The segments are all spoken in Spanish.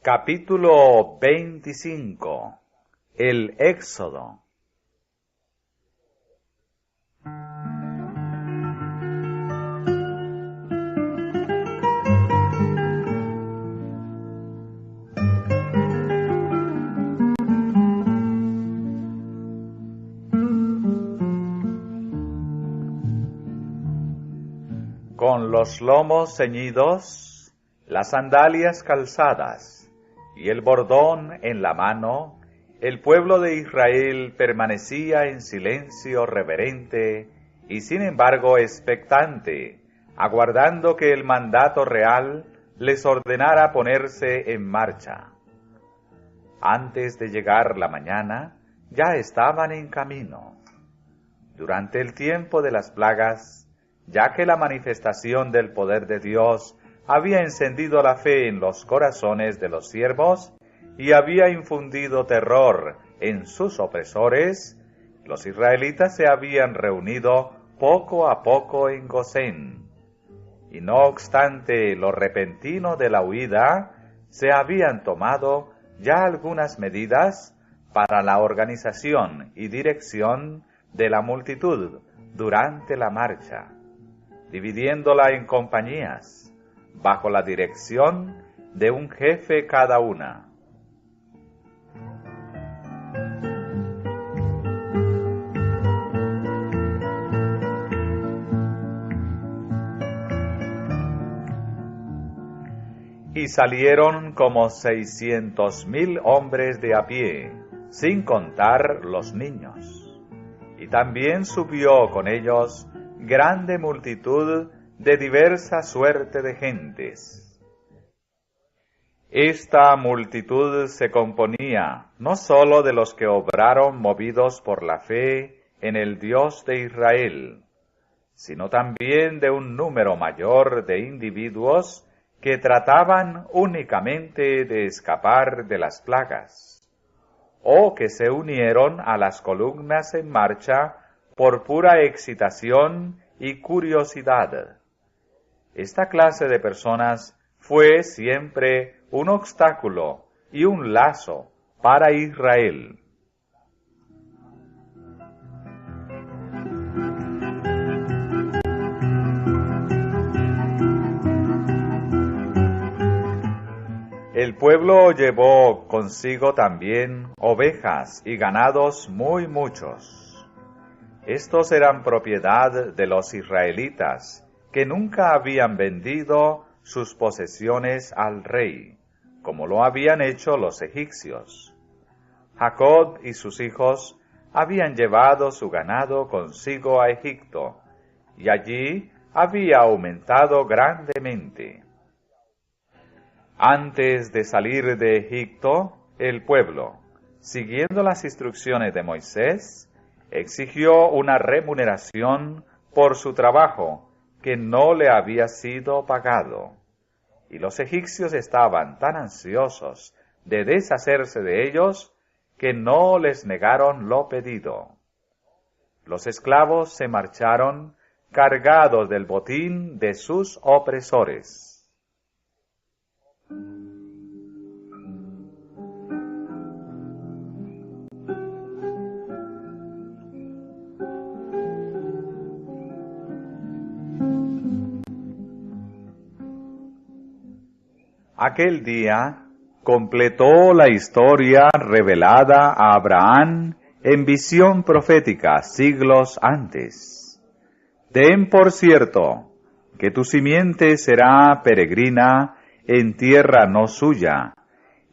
Capítulo 25. El Éxodo. Con los lomos ceñidos, las sandalias calzadas y el bordón en la mano, el pueblo de Israel permanecía en silencio reverente y sin embargo expectante, aguardando que el mandato real les ordenara ponerse en marcha. Antes de llegar la mañana, ya estaban en camino. Durante el tiempo de las plagas, ya que la manifestación del poder de Dios había encendido la fe en los corazones de los siervos y había infundido terror en sus opresores, los israelitas se habían reunido poco a poco en Gosén. Y no obstante lo repentino de la huida, se habían tomado ya algunas medidas para la organización y dirección de la multitud durante la marcha, dividiéndola en compañías, bajo la dirección de un jefe cada una. Y salieron como 600,000 hombres de a pie, sin contar los niños. Y también subió con ellos grande multitud de diversa suerte de gentes. Esta multitud se componía no sólo de los que obraron movidos por la fe en el Dios de Israel, sino también de un número mayor de individuos que trataban únicamente de escapar de las plagas, o que se unieron a las columnas en marcha por pura excitación y curiosidad. Esta clase de personas fue siempre un obstáculo y un lazo para Israel. El pueblo llevó consigo también ovejas y ganados muy muchos. Estos eran propiedad de los israelitas, que nunca habían vendido sus posesiones al rey, como lo habían hecho los egipcios. Jacob y sus hijos habían llevado su ganado consigo a Egipto, y allí había aumentado grandemente. Antes de salir de Egipto, el pueblo, siguiendo las instrucciones de Moisés, exigió una remuneración por su trabajo que no le había sido pagado, y los egipcios estaban tan ansiosos de deshacerse de ellos que no les negaron lo pedido. Los esclavos se marcharon cargados del botín de sus opresores. Aquel día completó la historia revelada a Abraham en visión profética siglos antes. Ten por cierto que tu simiente será peregrina en tierra no suya,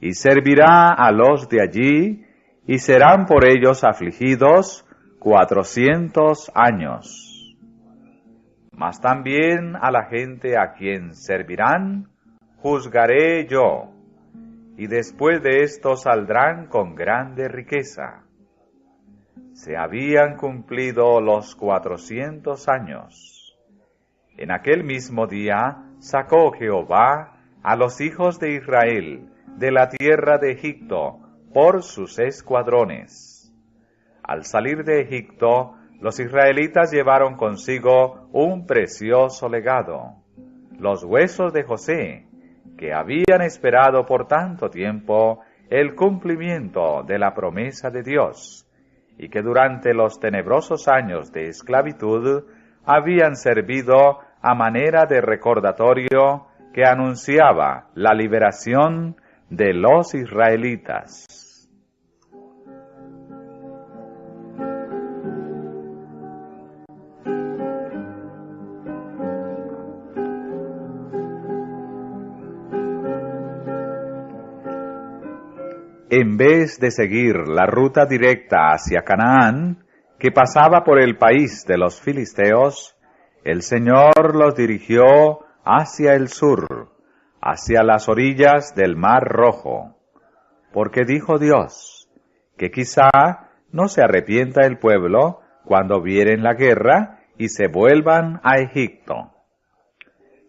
y servirá a los de allí, y serán por ellos afligidos 400 años. Mas también a la gente a quien servirán, juzgaré yo, y después de esto saldrán con grande riqueza. Se habían cumplido los 400 años. En aquel mismo día sacó Jehová a los hijos de Israel de la tierra de Egipto por sus escuadrones. Al salir de Egipto, los israelitas llevaron consigo un precioso legado, los huesos de José, que habían esperado por tanto tiempo el cumplimiento de la promesa de Dios, y que durante los tenebrosos años de esclavitud habían servido a manera de recordatorio que anunciaba la liberación de los israelitas. En vez de seguir la ruta directa hacia Canaán, que pasaba por el país de los filisteos, el Señor los dirigió hacia el sur, hacia las orillas del Mar Rojo, porque dijo Dios, que quizá no se arrepienta el pueblo cuando vieren la guerra y se vuelvan a Egipto.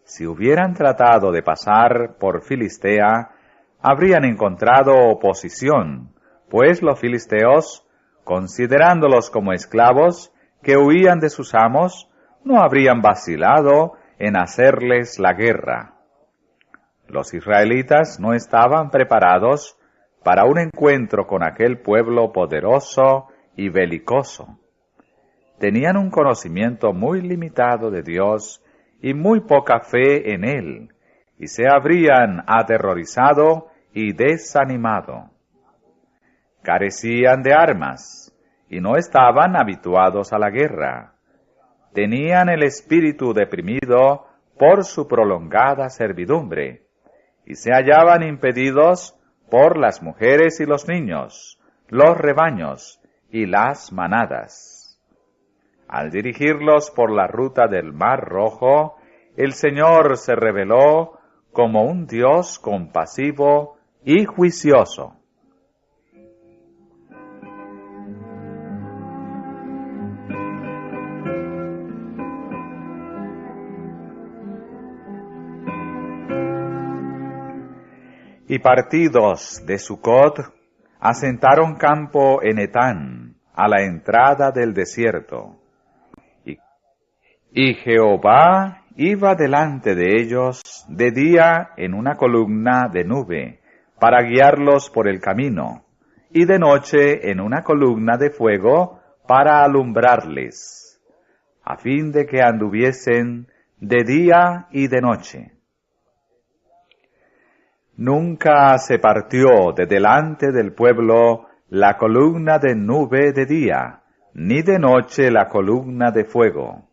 Si hubieran tratado de pasar por Filistea, habrían encontrado oposición, pues los filisteos, considerándolos como esclavos que huían de sus amos, no habrían vacilado en hacerles la guerra. Los israelitas no estaban preparados para un encuentro con aquel pueblo poderoso y belicoso. Tenían un conocimiento muy limitado de Dios y muy poca fe en Él, y se habrían aterrorizado y desanimado. Carecían de armas, y no estaban habituados a la guerra. Tenían el espíritu deprimido por su prolongada servidumbre, y se hallaban impedidos por las mujeres y los niños, los rebaños y las manadas. Al dirigirlos por la ruta del Mar Rojo, el Señor se reveló como un Dios compasivo y juicioso. Y partidos de Sucot, asentaron campo en Etán, a la entrada del desierto. Y Jehová iba delante de ellos de día en una columna de nube, para guiarlos por el camino, y de noche en una columna de fuego para alumbrarles, a fin de que anduviesen de día y de noche. Nunca se partió de delante del pueblo la columna de nube de día, ni de noche la columna de fuego.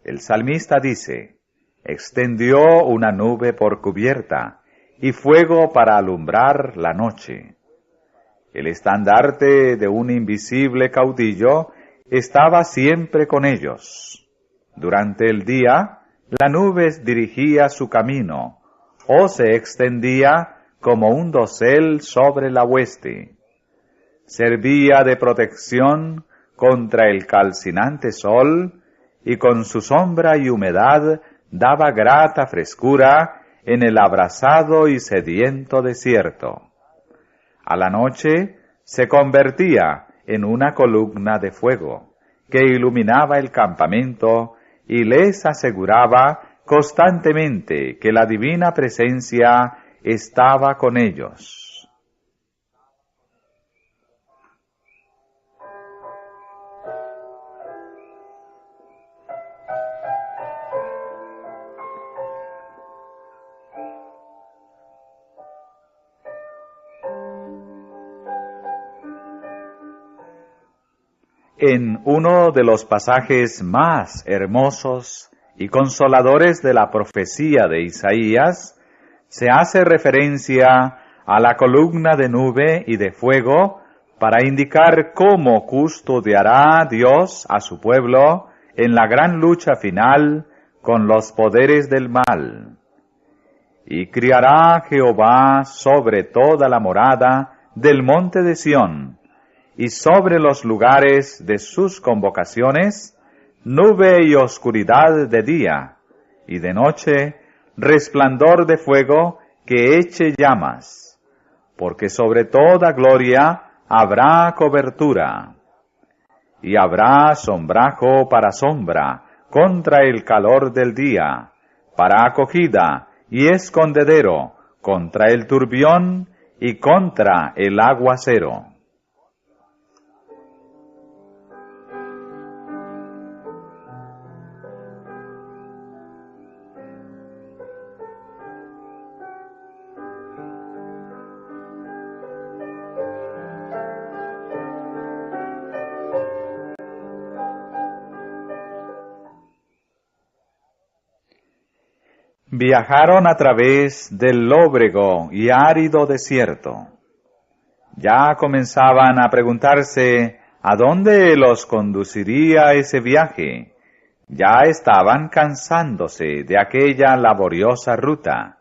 El salmista dice, extendió una nube por cubierta, y fuego para alumbrar la noche. El estandarte de un invisible caudillo estaba siempre con ellos. Durante el día, la nube dirigía su camino, o se extendía como un dosel sobre la hueste. Servía de protección contra el calcinante sol, y con su sombra y humedad daba grata frescura en el abrasado y sediento desierto. A la noche se convertía en una columna de fuego, que iluminaba el campamento y les aseguraba constantemente que la divina presencia estaba con ellos. En uno de los pasajes más hermosos y consoladores de la profecía de Isaías, se hace referencia a la columna de nube y de fuego para indicar cómo custodiará Dios a su pueblo en la gran lucha final con los poderes del mal. Y criará Jehová sobre toda la morada del monte de Sión, y sobre los lugares de sus convocaciones, nube y oscuridad de día, y de noche, resplandor de fuego que eche llamas, porque sobre toda gloria habrá cobertura, y habrá sombrajo para sombra contra el calor del día, para acogida y escondedero contra el turbión y contra el aguacero. Viajaron a través del lóbrego y árido desierto. Ya comenzaban a preguntarse a dónde los conduciría ese viaje. Ya estaban cansándose de aquella laboriosa ruta,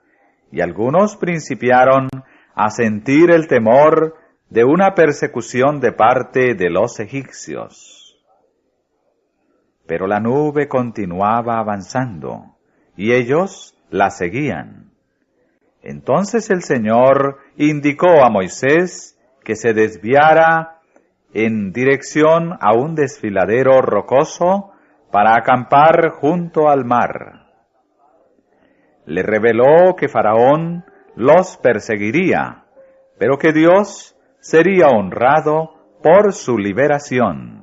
y algunos principiaron a sentir el temor de una persecución de parte de los egipcios. Pero la nube continuaba avanzando, y ellos la seguían. Entonces el Señor indicó a Moisés que se desviara en dirección a un desfiladero rocoso para acampar junto al mar. Le reveló que Faraón los perseguiría, pero que Dios sería honrado por su liberación.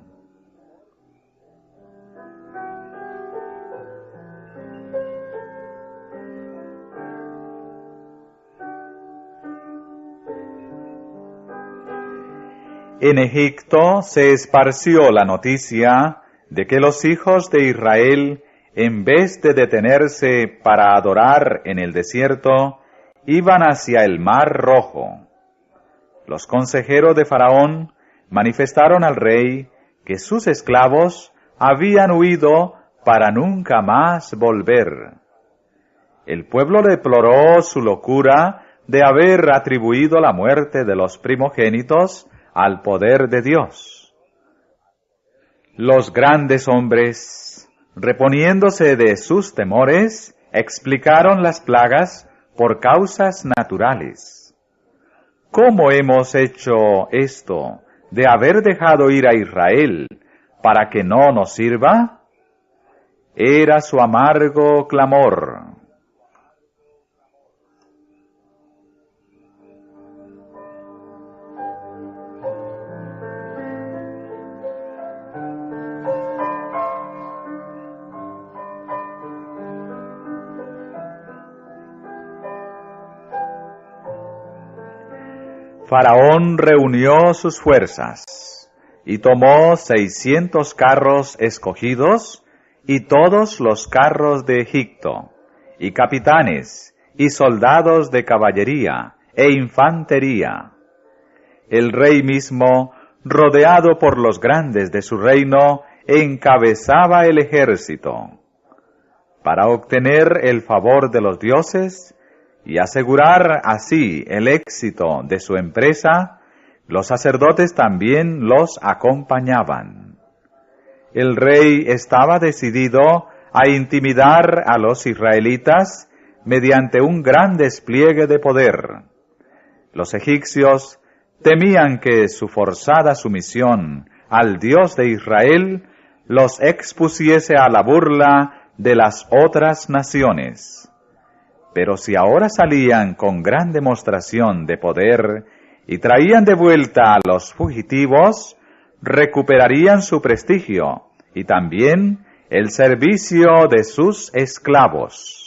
En Egipto se esparció la noticia de que los hijos de Israel, en vez de detenerse para adorar en el desierto, iban hacia el Mar Rojo. Los consejeros de Faraón manifestaron al rey que sus esclavos habían huido para nunca más volver. El pueblo deploró su locura de haber atribuido la muerte de los primogénitos al poder de Dios. Los grandes hombres, reponiéndose de sus temores, explicaron las plagas por causas naturales. ¿Cómo hemos hecho esto de haber dejado ir a Israel para que no nos sirva? Era su amargo clamor. Faraón reunió sus fuerzas y tomó 600 carros escogidos y todos los carros de Egipto, y capitanes y soldados de caballería e infantería. El rey mismo, rodeado por los grandes de su reino, encabezaba el ejército. Para obtener el favor de los dioses y asegurar así el éxito de su empresa, los sacerdotes también los acompañaban. El rey estaba decidido a intimidar a los israelitas mediante un gran despliegue de poder. Los egipcios temían que su forzada sumisión al Dios de Israel los expusiese a la burla de las otras naciones. Pero si ahora salían con gran demostración de poder y traían de vuelta a los fugitivos, recuperarían su prestigio y también el servicio de sus esclavos.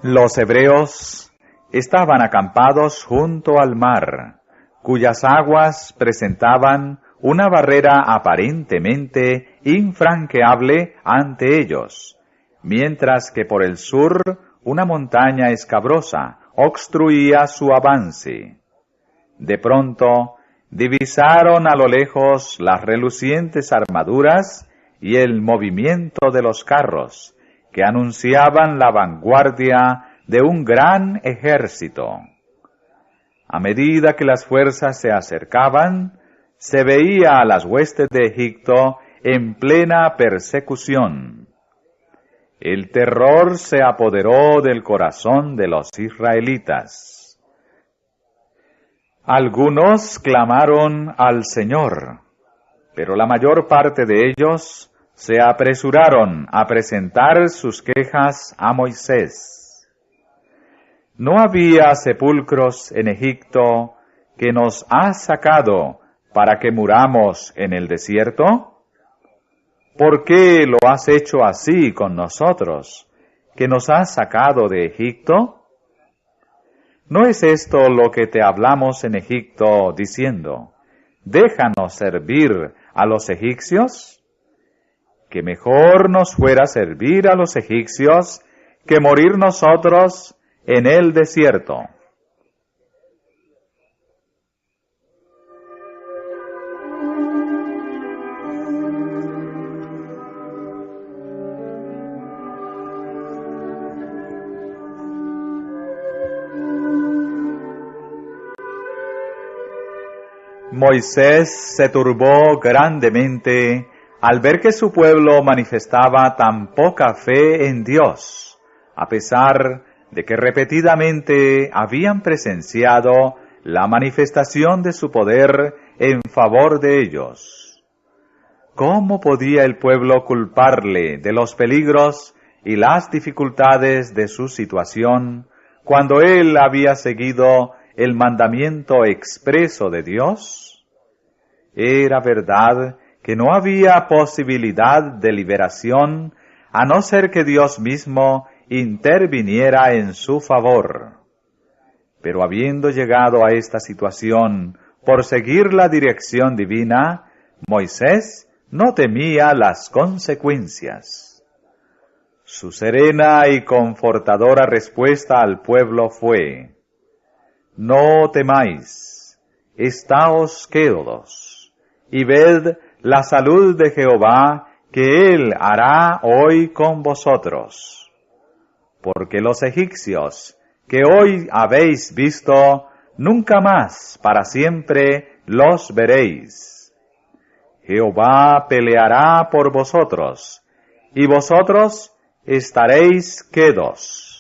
Los hebreos estaban acampados junto al mar, cuyas aguas presentaban una barrera aparentemente infranqueable ante ellos, mientras que por el sur una montaña escabrosa obstruía su avance. De pronto divisaron a lo lejos las relucientes armaduras y el movimiento de los carros, que anunciaban la vanguardia de un gran ejército. A medida que las fuerzas se acercaban, se veía a las huestes de Egipto en plena persecución. El terror se apoderó del corazón de los israelitas. Algunos clamaron al Señor, pero la mayor parte de ellos se apresuraron a presentar sus quejas a Moisés. ¿No había sepulcros en Egipto que nos has sacado para que muramos en el desierto? ¿Por qué lo has hecho así con nosotros, que nos has sacado de Egipto? ¿No es esto lo que te hablamos en Egipto, diciendo, déjanos servir a los egipcios? Que mejor nos fuera servir a los egipcios que morir nosotros en el desierto. Moisés se turbó grandemente al ver que su pueblo manifestaba tan poca fe en Dios, a pesar de que repetidamente habían presenciado la manifestación de su poder en favor de ellos. ¿Cómo podía el pueblo culparle de los peligros y las dificultades de su situación cuando él había seguido el mandamiento expreso de Dios? Era verdad que no había posibilidad de liberación a no ser que Dios mismo interviniera en su favor. Pero habiendo llegado a esta situación por seguir la dirección divina, Moisés no temía las consecuencias. Su serena y confortadora respuesta al pueblo fue: no temáis, estáos quedos, y ved la salud de Jehová que Él hará hoy con vosotros. Porque los egipcios que hoy habéis visto, nunca más para siempre los veréis. Jehová peleará por vosotros, y vosotros estaréis quedos.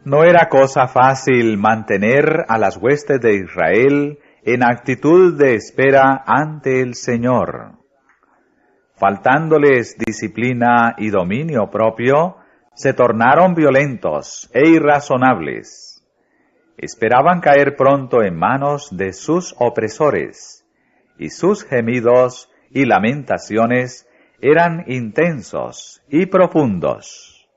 No era cosa fácil mantener a las huestes de Israel en actitud de espera ante el Señor. Faltándoles disciplina y dominio propio, se tornaron violentos e irrazonables. Esperaban caer pronto en manos de sus opresores, y sus gemidos y lamentaciones eran intensos y profundos.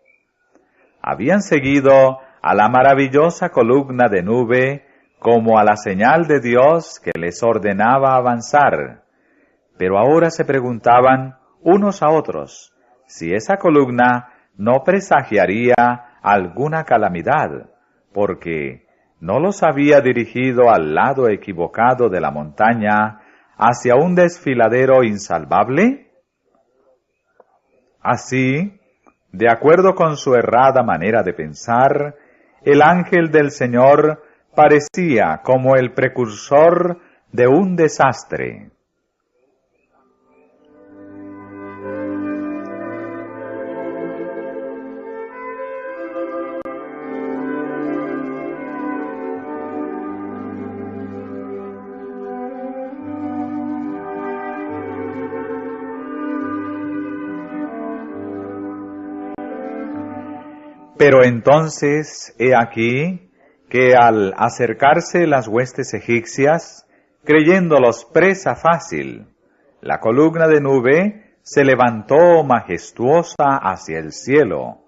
Habían seguido a la maravillosa columna de nube como a la señal de Dios que les ordenaba avanzar, pero ahora se preguntaban unos a otros si esa columna no presagiaría alguna calamidad, porque no los había dirigido al lado equivocado de la montaña hacia un desfiladero insalvable. Así, de acuerdo con su errada manera de pensar, el ángel del Señor parecía como el precursor de un desastre. Pero entonces, he aquí, que al acercarse las huestes egipcias, creyéndolos presa fácil, la columna de nube se levantó majestuosa hacia el cielo,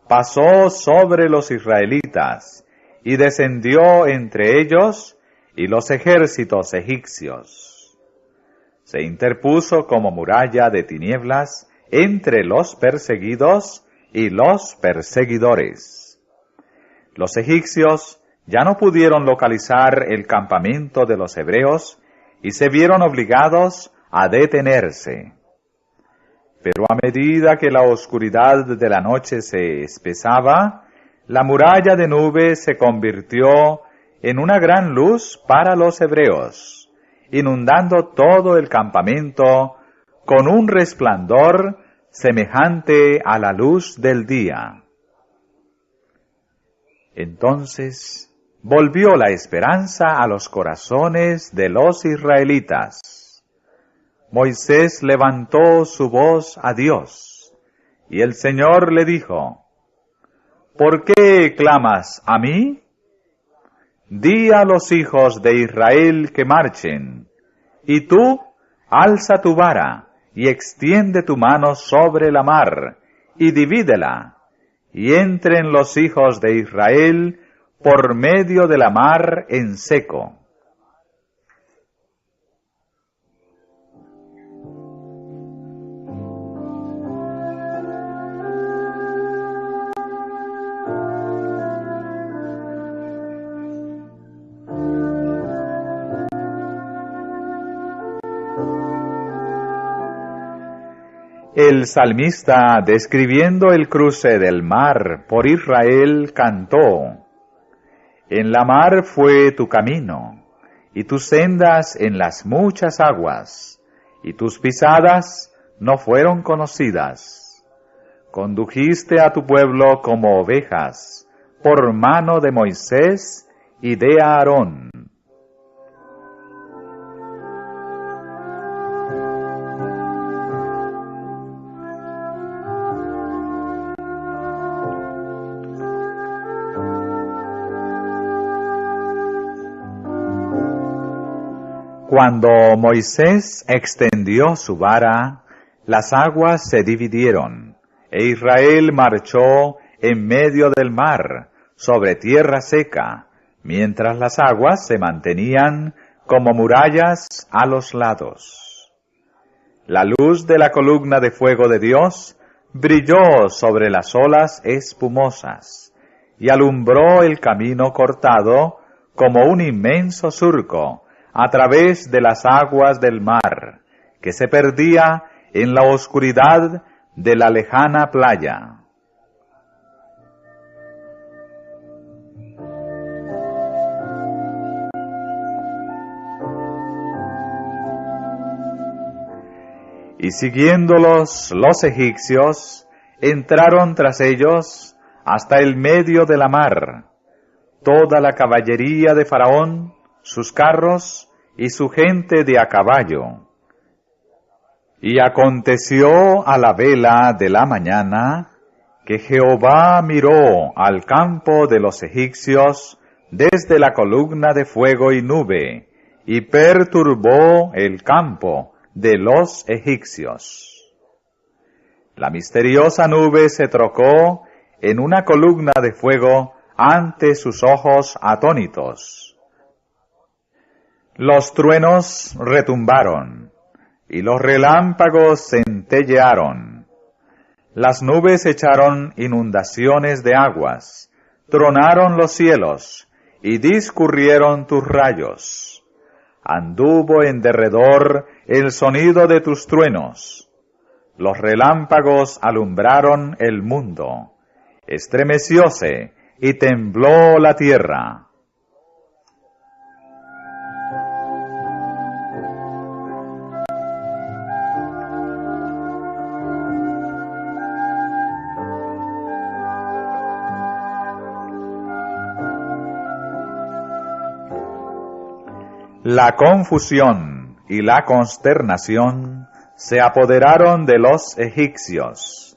pasó sobre los israelitas, y descendió entre ellos y los ejércitos egipcios. Se interpuso como muralla de tinieblas entre los perseguidos y los perseguidores. Los egipcios ya no pudieron localizar el campamento de los hebreos y se vieron obligados a detenerse. Pero a medida que la oscuridad de la noche se espesaba, la muralla de nube se convirtió en una gran luz para los hebreos, inundando todo el campamento con un resplandor semejante a la luz del día. Entonces volvió la esperanza a los corazones de los israelitas. Moisés levantó su voz a Dios, y el Señor le dijo: ¿Por qué clamas a mí? Di a los hijos de Israel que marchen, y tú alza tu vara, y extiende tu mano sobre la mar, y divídela, y entren los hijos de Israel por medio de la mar en seco. El salmista, describiendo el cruce del mar por Israel, cantó: En la mar fue tu camino, y tus sendas en las muchas aguas, y tus pisadas no fueron conocidas. Condujiste a tu pueblo como ovejas, por mano de Moisés y de Aarón. Cuando Moisés extendió su vara, las aguas se dividieron, e Israel marchó en medio del mar, sobre tierra seca, mientras las aguas se mantenían como murallas a los lados. La luz de la columna de fuego de Dios brilló sobre las olas espumosas, y alumbró el camino cortado como un inmenso surco, a través de las aguas del mar, que se perdía en la oscuridad de la lejana playa. Y siguiéndolos los egipcios, entraron tras ellos hasta el medio de la mar, toda la caballería de Faraón, sus carros y su gente de a caballo. Y aconteció a la vela de la mañana que Jehová miró al campo de los egipcios desde la columna de fuego y nube, y perturbó el campo de los egipcios. La misteriosa nube se trocó en una columna de fuego ante sus ojos atónitos. Los truenos retumbaron, y los relámpagos centellearon. Las nubes echaron inundaciones de aguas, tronaron los cielos, y discurrieron tus rayos. Anduvo en derredor el sonido de tus truenos. Los relámpagos alumbraron el mundo. Estremecióse y tembló la tierra. La confusión y la consternación se apoderaron de los egipcios.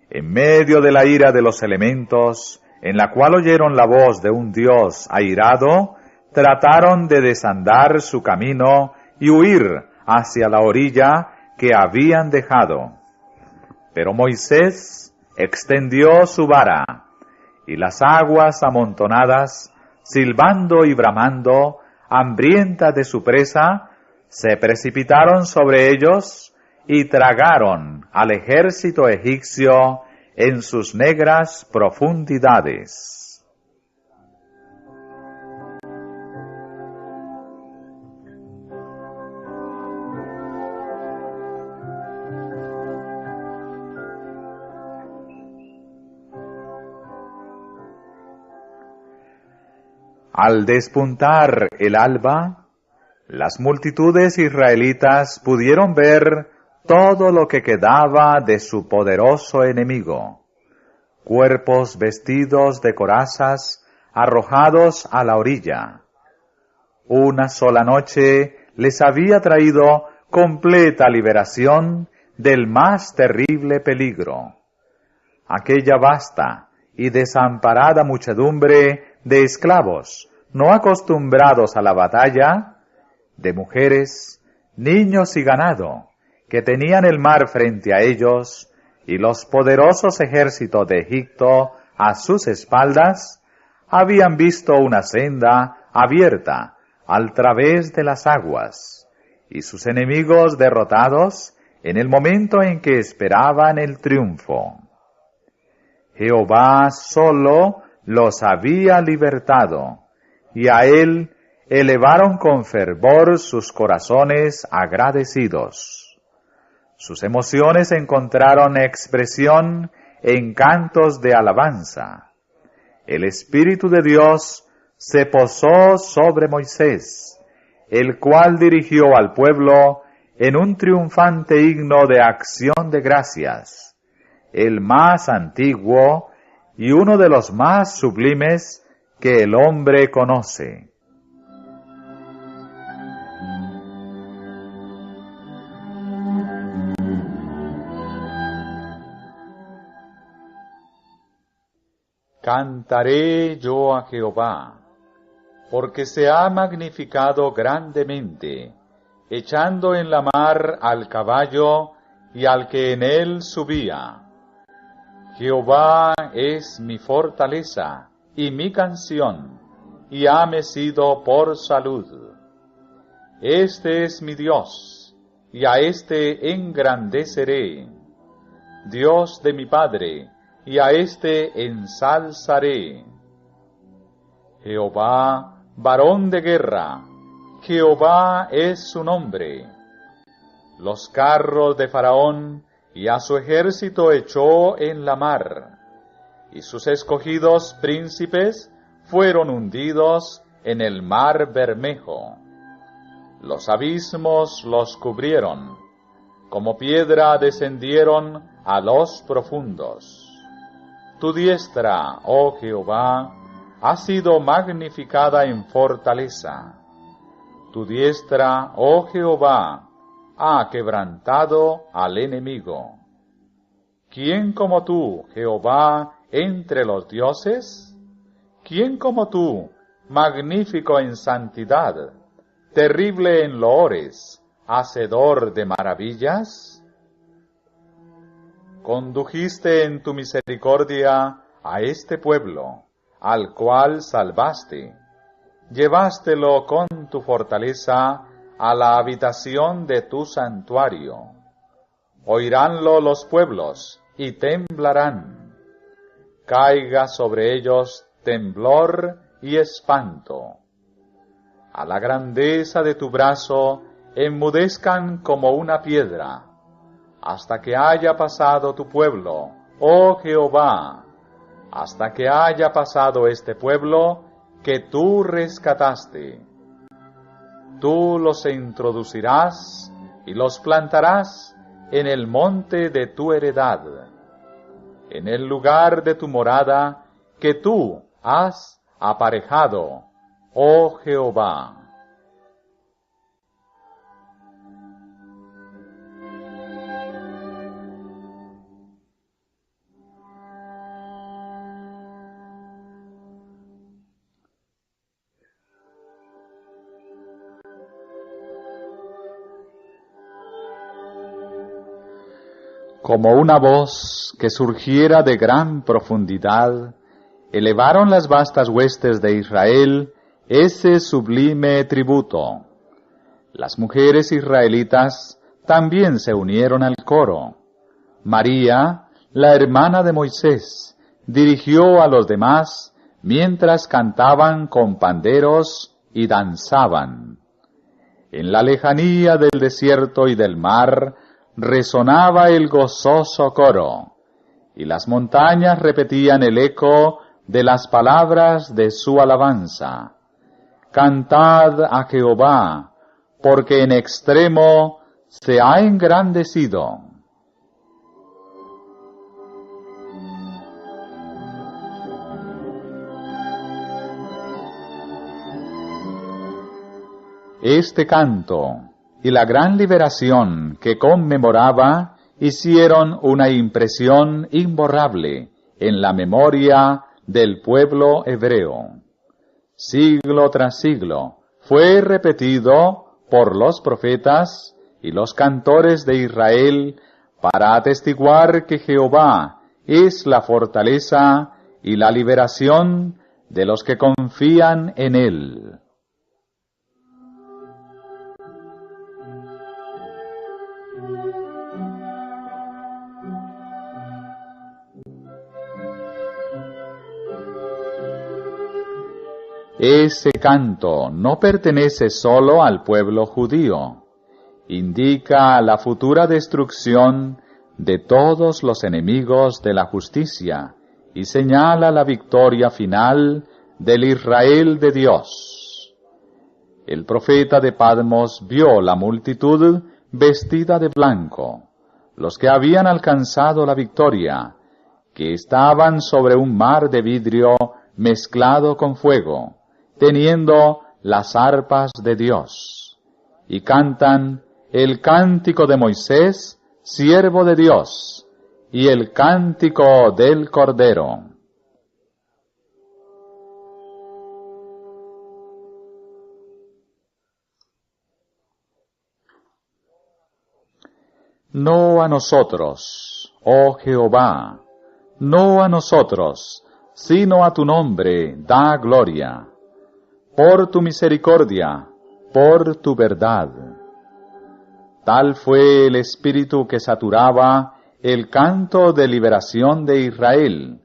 En medio de la ira de los elementos, en la cual oyeron la voz de un Dios airado, trataron de desandar su camino y huir hacia la orilla que habían dejado. Pero Moisés extendió su vara, y las aguas amontonadas, silbando y bramando, hambrientas de su presa, se precipitaron sobre ellos y tragaron al ejército egipcio en sus negras profundidades. Al despuntar el alba, las multitudes israelitas pudieron ver todo lo que quedaba de su poderoso enemigo. Cuerpos vestidos de corazas arrojados a la orilla. Una sola noche les había traído completa liberación del más terrible peligro. Aquella vasta y desamparada muchedumbre de esclavos no acostumbrados a la batalla, de mujeres, niños y ganado, que tenían el mar frente a ellos y los poderosos ejércitos de Egipto a sus espaldas, habían visto una senda abierta al través de las aguas, y sus enemigos derrotados en el momento en que esperaban el triunfo. Jehová solo los había libertado, y a él elevaron con fervor sus corazones agradecidos. Sus emociones encontraron expresión en cantos de alabanza. El Espíritu de Dios se posó sobre Moisés, el cual dirigió al pueblo en un triunfante himno de acción de gracias, el más antiguo y uno de los más sublimes que el hombre conoce. Cantaré yo a Jehová, porque se ha magnificado grandemente, echando en la mar al caballo y al que en él subía. Jehová es mi fortaleza y mi canción, y hame sido por salud. Este es mi Dios, y a éste engrandeceré, Dios de mi Padre, y a éste ensalzaré. Jehová, varón de guerra, Jehová es su nombre. Los carros de Faraón y a su ejército echó en la mar, y sus escogidos príncipes fueron hundidos en el mar Bermejo. Los abismos los cubrieron, como piedra descendieron a los profundos. Tu diestra, oh Jehová, ha sido magnificada en fortaleza. Tu diestra, oh Jehová, ha quebrantado al enemigo. ¿Quién como tú, Jehová, entre los dioses? ¿Quién como tú, magnífico en santidad, terrible en loores, hacedor de maravillas? Condujiste en tu misericordia a este pueblo, al cual salvaste. Llevástelo con tu fortaleza a la habitación de tu santuario. Oiránlo los pueblos y temblarán. Caiga sobre ellos temblor y espanto. A la grandeza de tu brazo enmudezcan como una piedra, hasta que haya pasado tu pueblo, oh Jehová, hasta que haya pasado este pueblo que tú rescataste. Tú los introducirás y los plantarás en el monte de tu heredad, en el lugar de tu morada que tú has aparejado, oh Jehová. Como una voz que surgiera de gran profundidad, elevaron las vastas huestes de Israel ese sublime tributo. Las mujeres israelitas también se unieron al coro. María, la hermana de Moisés, dirigió a los demás mientras cantaban con panderos y danzaban. En la lejanía del desierto y del mar resonaba el gozoso coro, y las montañas repetían el eco de las palabras de su alabanza. cantad a Jehová, porque en extremo se ha engrandecido. Este canto y la gran liberación que conmemoraba hicieron una impresión imborrable en la memoria del pueblo hebreo. Siglo tras siglo fue repetido por los profetas y los cantores de Israel para atestiguar que Jehová es la fortaleza y la liberación de los que confían en Él. Ese canto no pertenece solo al pueblo judío. Indica la futura destrucción de todos los enemigos de la justicia y señala la victoria final del Israel de Dios. El profeta de Patmos vio la multitud vestida de blanco, los que habían alcanzado la victoria, que estaban sobre un mar de vidrio mezclado con fuego, teniendo las arpas de Dios, y cantan el cántico de Moisés, siervo de Dios, y el cántico del Cordero. No a nosotros, oh Jehová, no a nosotros, sino a tu nombre da gloria, por tu misericordia, por tu verdad. Tal fue el espíritu que saturaba el canto de liberación de Israel,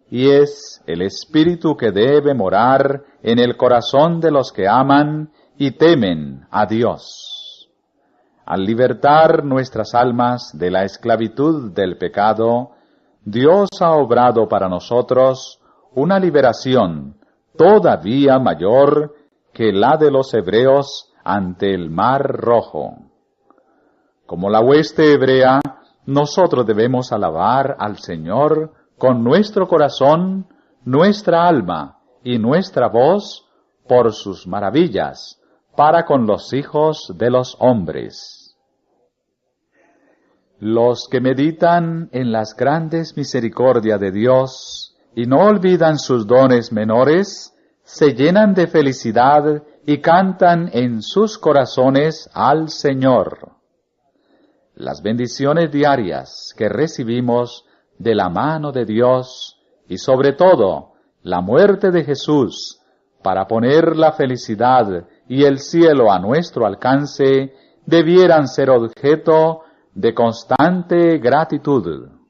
y es el espíritu que debe morar en el corazón de los que aman y temen a Dios. Al libertar nuestras almas de la esclavitud del pecado, Dios ha obrado para nosotros una liberación todavía mayor que la de los hebreos ante el Mar Rojo. Como la hueste hebrea, nosotros debemos alabar al Señor con nuestro corazón, nuestra alma y nuestra voz por sus maravillas para con los hijos de los hombres. Los que meditan en las grandes misericordias de Dios y no olvidan sus dones menores, se llenan de felicidad y cantan en sus corazones al Señor. Las bendiciones diarias que recibimos de la mano de Dios y sobre todo la muerte de Jesús para poner la felicidad y el cielo a nuestro alcance debieran ser objeto de constante gratitud.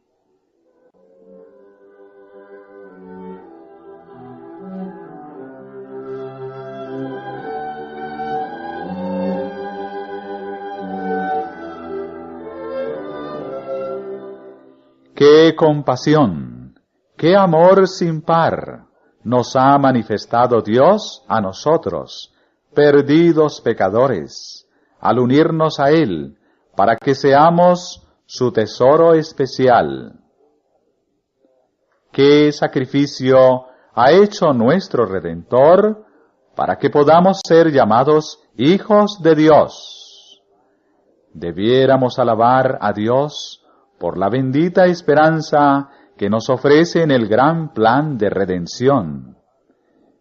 ¡Qué compasión! ¡Qué amor sin par! Nos ha manifestado Dios a nosotros, perdidos pecadores, al unirnos a Él, para que seamos su tesoro especial. ¿Qué sacrificio ha hecho nuestro Redentor para que podamos ser llamados hijos de Dios? Debiéramos alabar a Dios por la bendita esperanza que nos ofrece en el gran plan de redención.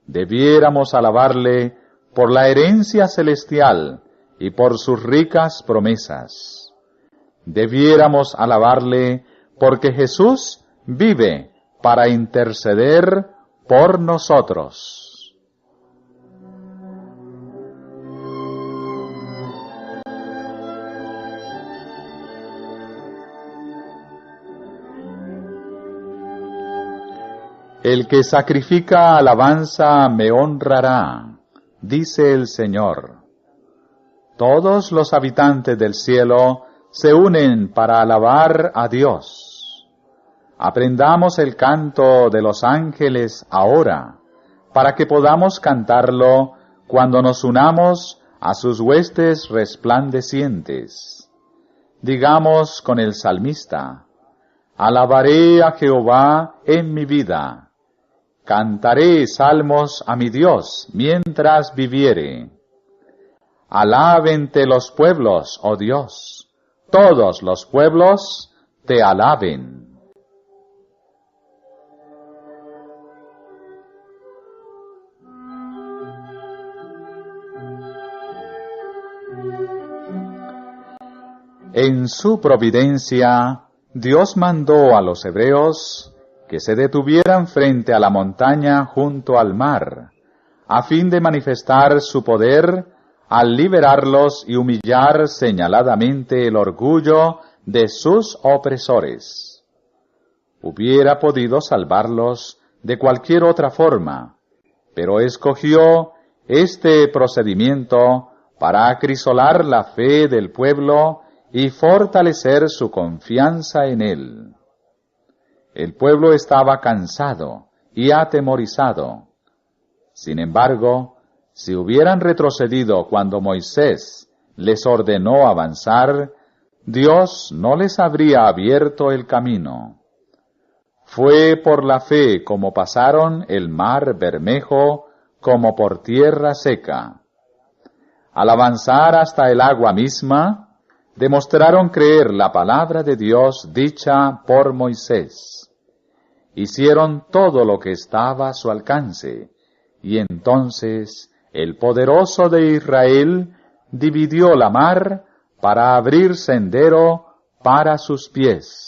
Debiéramos alabarle por la herencia celestial y por sus ricas promesas. Debiéramos alabarle porque Jesús vive para interceder por nosotros. El que sacrifica alabanza me honrará, dice el Señor. Todos los habitantes del cielo se unen para alabar a Dios. Aprendamos el canto de los ángeles ahora, para que podamos cantarlo cuando nos unamos a sus huestes resplandecientes. Digamos con el salmista: alabaré a Jehová en mi vida, cantaré salmos a mi Dios mientras viviere. Alábente los pueblos, oh Dios, todos los pueblos te alaben. En su providencia, Dios mandó a los hebreos que se detuvieran frente a la montaña junto al mar, a fin de manifestar su poder al liberarlos y humillar señaladamente el orgullo de sus opresores. Hubiera podido salvarlos de cualquier otra forma, pero escogió este procedimiento para acrisolar la fe del pueblo y fortalecer su confianza en él. El pueblo estaba cansado y atemorizado. Sin embargo, si hubieran retrocedido cuando Moisés les ordenó avanzar, Dios no les habría abierto el camino. Fue por la fe como pasaron el mar Bermejo como por tierra seca. Al avanzar hasta el agua misma, demostraron creer la palabra de Dios dicha por Moisés. Hicieron todo lo que estaba a su alcance, y entonces el poderoso de Israel dividió la mar para abrir sendero para sus pies.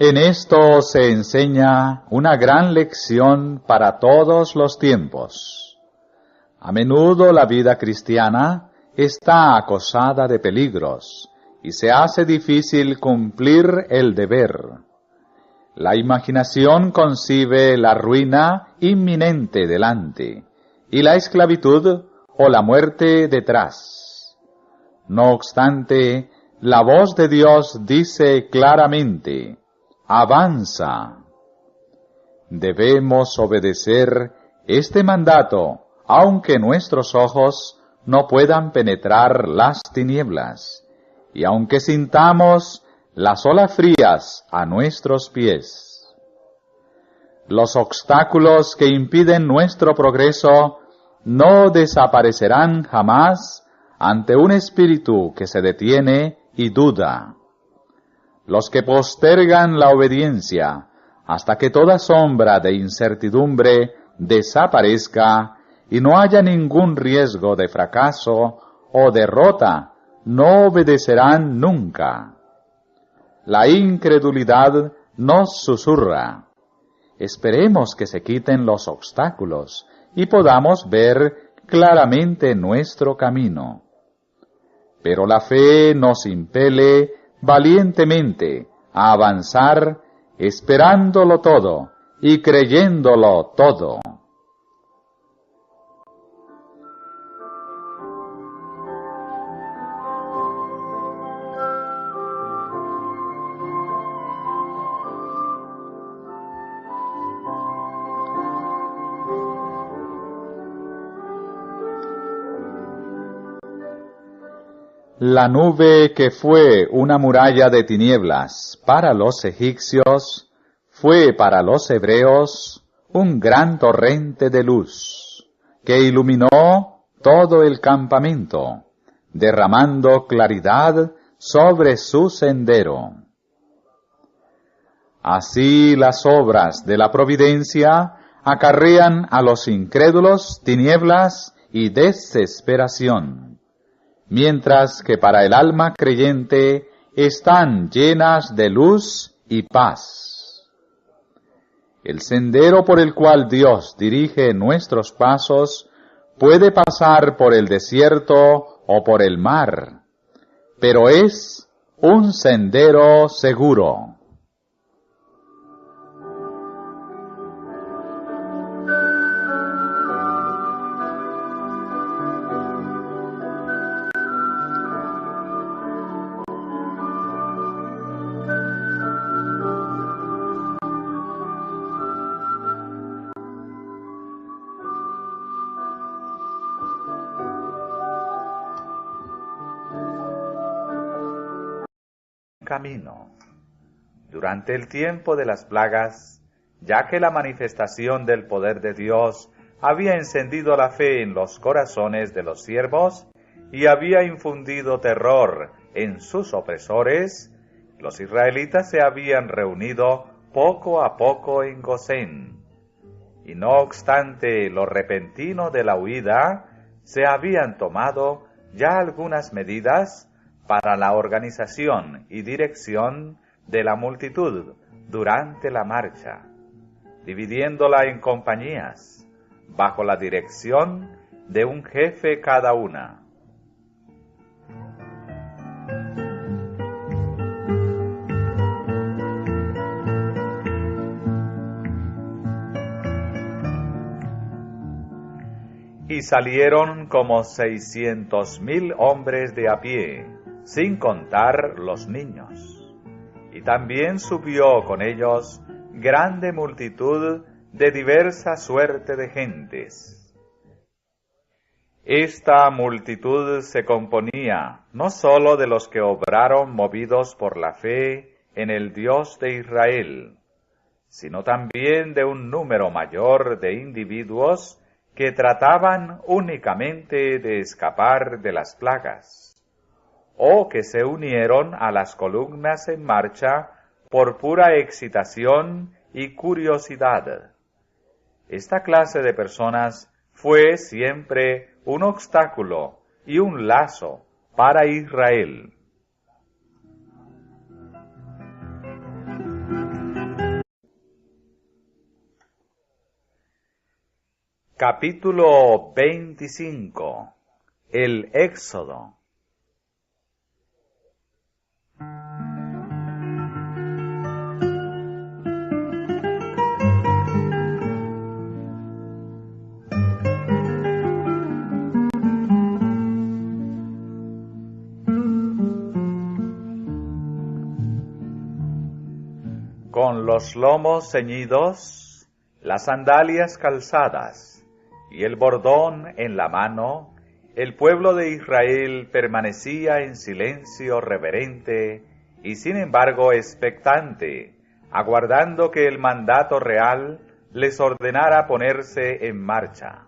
En esto se enseña una gran lección para todos los tiempos. A menudo la vida cristiana está acosada de peligros y se hace difícil cumplir el deber. La imaginación concibe la ruina inminente delante y la esclavitud o la muerte detrás. No obstante, la voz de Dios dice claramente: avanza. Debemos obedecer este mandato, aunque nuestros ojos no puedan penetrar las tinieblas, y aunque sintamos las olas frías a nuestros pies. Los obstáculos que impiden nuestro progreso no desaparecerán jamás ante un espíritu que se detiene y duda. Los que postergan la obediencia hasta que toda sombra de incertidumbre desaparezca y no haya ningún riesgo de fracaso o derrota, no obedecerán nunca. La incredulidad nos susurra: esperemos que se quiten los obstáculos y podamos ver claramente nuestro camino. Pero la fe nos impele valientemente a avanzar, esperándolo todo y creyéndolo todo. La nube que fue una muralla de tinieblas para los egipcios, fue para los hebreos un gran torrente de luz, que iluminó todo el campamento, derramando claridad sobre su sendero. Así las obras de la providencia acarrean a los incrédulos tinieblas y desesperación, mientras que para el alma creyente están llenas de luz y paz. El sendero por el cual Dios dirige nuestros pasos puede pasar por el desierto o por el mar, pero es un sendero seguro. Camino. Durante el tiempo de las plagas, ya que la manifestación del poder de Dios había encendido la fe en los corazones de los siervos y había infundido terror en sus opresores, los israelitas se habían reunido poco a poco en Gosén. Y no obstante lo repentino de la huida, se habían tomado ya algunas medidas para la organización y dirección de la multitud durante la marcha, dividiéndola en compañías, bajo la dirección de un jefe cada una. Y salieron como 600,000 hombres de a pie, sin contar los niños. Y también subió con ellos grande multitud de diversa suerte de gentes. Esta multitud se componía no sólo de los que obraron movidos por la fe en el Dios de Israel, sino también de un número mayor de individuos que trataban únicamente de escapar de las plagas, o que se unieron a las columnas en marcha por pura excitación y curiosidad. Esta clase de personas fue siempre un obstáculo y un lazo para Israel. Capítulo 25. El Éxodo. Con los lomos ceñidos, las sandalias calzadas y el bordón en la mano, el pueblo de Israel permanecía en silencio reverente y sin embargo expectante, aguardando que el mandato real les ordenara ponerse en marcha.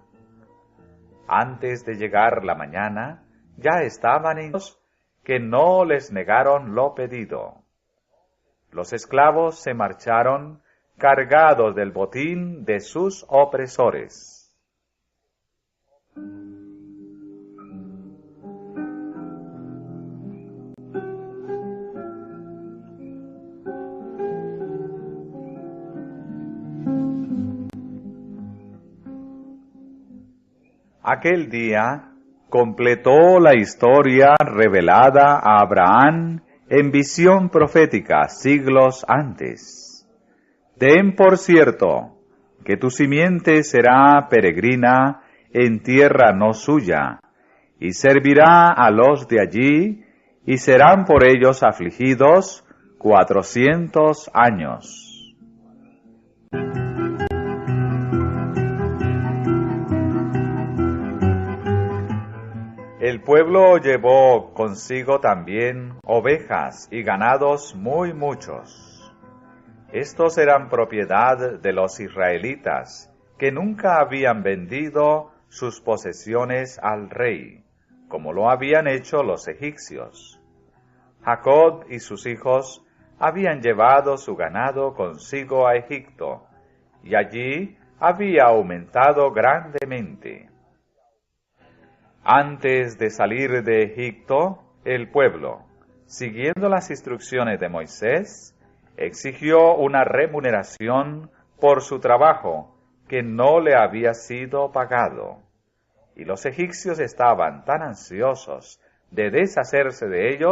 Antes de llegar la mañana, ya estaban ellos que no les negaron lo pedido. Los esclavos se marcharon cargados del botín de sus opresores. Aquel día completó la historia revelada a Abraham en visión profética siglos antes. Ten por cierto que tu simiente será peregrina en tierra no suya, y servirá a los de allí, y serán por ellos afligidos 400 años. El pueblo llevó consigo también ovejas y ganados muy muchos. Estos eran propiedad de los israelitas, que nunca habían vendido sus posesiones al rey, como lo habían hecho los egipcios. Jacob y sus hijos habían llevado su ganado consigo a Egipto, y allí había aumentado grandemente. Antes de salir de Egipto, el pueblo, siguiendo las instrucciones de Moisés, exigió una remuneración por su trabajo que no le había sido pagado. Y los egipcios estaban tan ansiosos de deshacerse de ellos